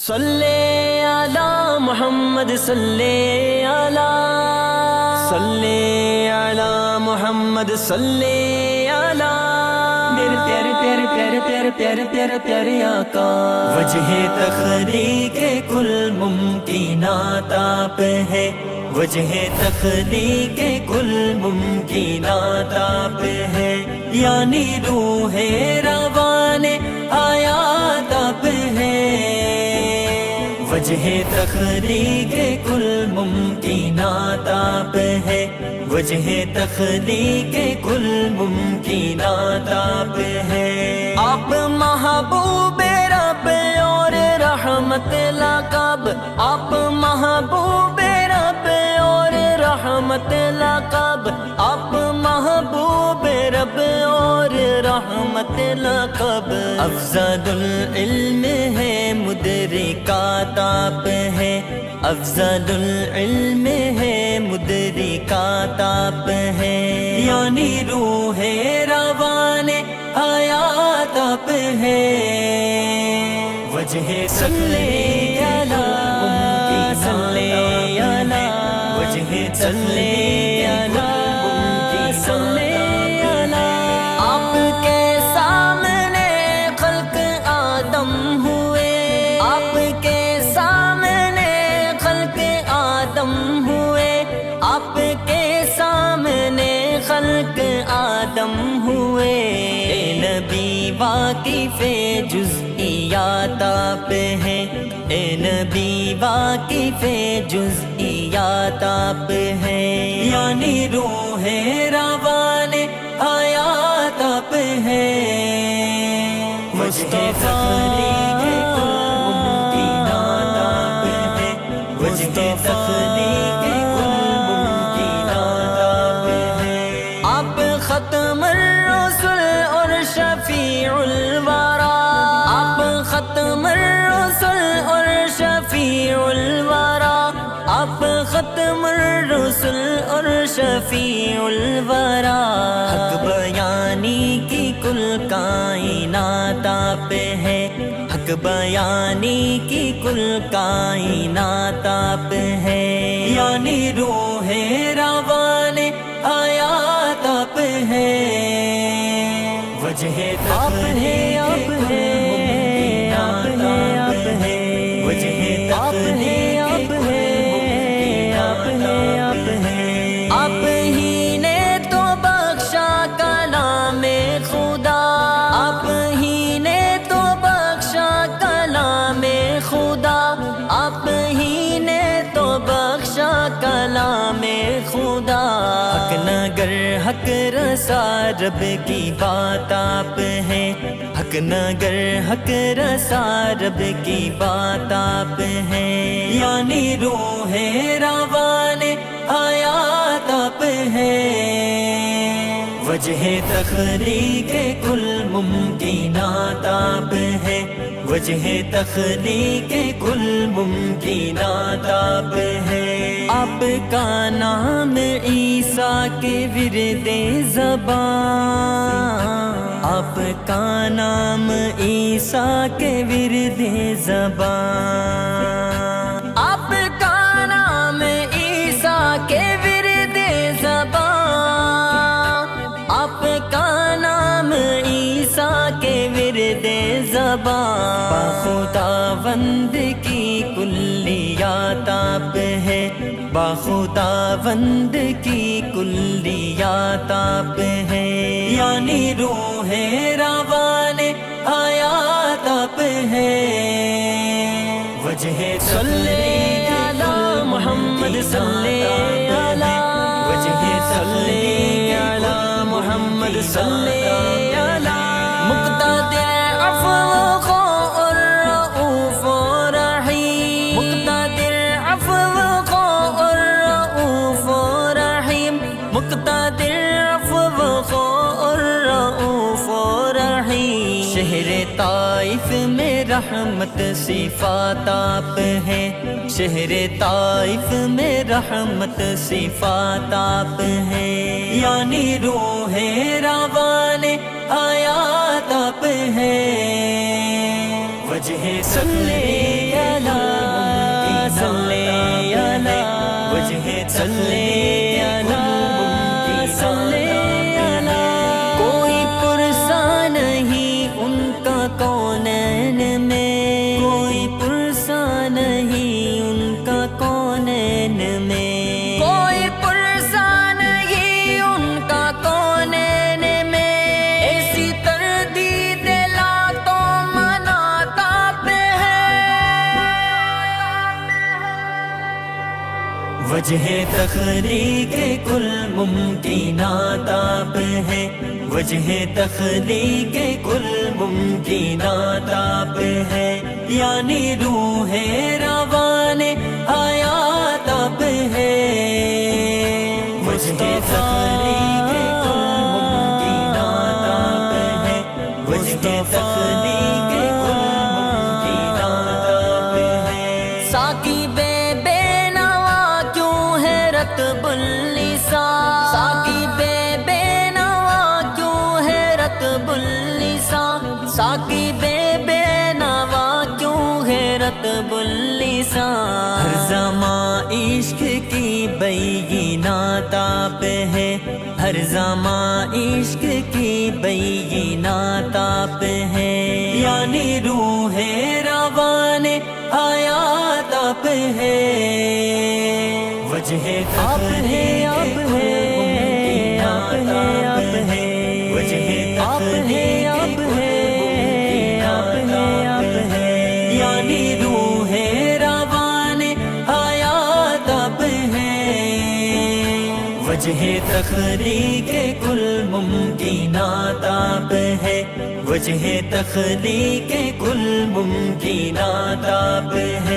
صلی علی محمد صلی علی محمد صلی علی میرے پیارے پیارے پیارے پیارے پیارے پیارے پیارے آقا، وجہ تخلیق کل ممکنات آپ ہے، وجہ تخلیق کل ممکنات آپ ہے، یعنی روح روان آیات آپ ہے، وجہ تخلیق کل ممکنات آپ ہے، وجہ تخلیق کل ممکنات آپ ہے۔ آپ محبوب رب اور رحمت لقب، آپ محبوب رب اور رحمت لقب، آپ محبوب رب اور رحمت لقب، افضل العلم ہے مدرکات آپ ہے، افضل العلم ہے مدرکات آپ ہے، یعنی روح روان آیات آپ ہے، وجہ صلی علی صلی علی وجہ صلی علی صلی علی۔ آپ کے سامنے خلق آدم ہوئے، آپ کے سامنے خلق آدم ہوئے، آپ کے سامنے خلق آدم ہوئے، اے نبی واقف جزئیات آپ ہیں، اے نبی واقف جزئیات آپ ہیں، یعنی روح روان آیات آپ ہیں، مصطفیٰ تخلیق کل ممکنات آپ ہیں، وجہ تخلیق کل ممکنات آپ ہیں۔ آپ ختم الرسل اور شفیع الورا، آپ ختم الرسل اور شفیع الورا، آپ ختم الرسل اور شفیع الورا، حق بیانی کی کل کائنات آپ ہے، حق بیانی کی کل کائنات آپ ہے، یعنی روح روان آیات آپ ہے، وجہ تخلیق کل ممکنات آپ ہے، وجہ تخلیق کل ممکنات آپ ہے۔ آپ ہی نے تو بخشا کلام خدا، آپ ہی نے تو بخشا کلام خدا، آپ ہی نے تو بخشا کلام خدا، حق نگر حق رسا رب کی بات آپ ہے، حق نگر حق رسا رب کی بات آپ ہے، یعنی روح روان آیات آپ ہے، وجہ تخلیق کل ممکنات آپ ہے، وجہ تخلیق کل ممکنات آپ ہے۔ آپ کا نام عیسیٰ کے ورد زبان، آپ کا نام عیسیٰ کے ورد زبان، آپ کا نام عیسیٰ کے ورد زبان، آپ کا نام عیسیٰ کے ورد زبان، باخداوند کی کلیات آپ ہے، باخداوند کی کلیات آپ ہے، یعنی روح روان آیات آپ ہے، وجہ تخلیق علی محمد صلی علی وجہ تخلیق علی محمد صلی علی، مقتدر عفو اور رؤوف رحیم، مقتدر عفو اور رؤوف رحیم، مقتدر عفو اور رؤوف رحیم، شہر طائف میں رحمت صفات آپ ہیں، شہر طائف میں رحمت صفات آپ ہیں، یعنی روح روان آیات آپ ہیں، وجہ صلی وجہ تخلیق کل ممکنات آپ ہے، وجہ تخلیق کل ممکنات آپ ہے، یعنی روح روان حیات آپ ہے، وجہ تخلیق کل ممکنات آپ ہے، وجہ تخلیق کل ممکنات آپ ہے۔ ساقی بے نوا کیوں ہے رطب اللسان، ساقی بے نوا کیوں ہے رطب اللسان، ساقی بے نوا کیوں ہے رطب اللسان۔ ہر زمان عشق کی بینات آپ ہے، ہر زمان عشق کی بینات آپ ہے، یعنی روح روان حیات آپ ہے، وجہ تخلیق کل ممکنات آپ ہے، وجہ تخلیق کل ممکنات آپ ہے، یعنی روح روان حیات آپ ہے، وجہ تخلیق کل ممکنات آپ ہے، وجہ تخلیق کل ممکنات آپ ہے۔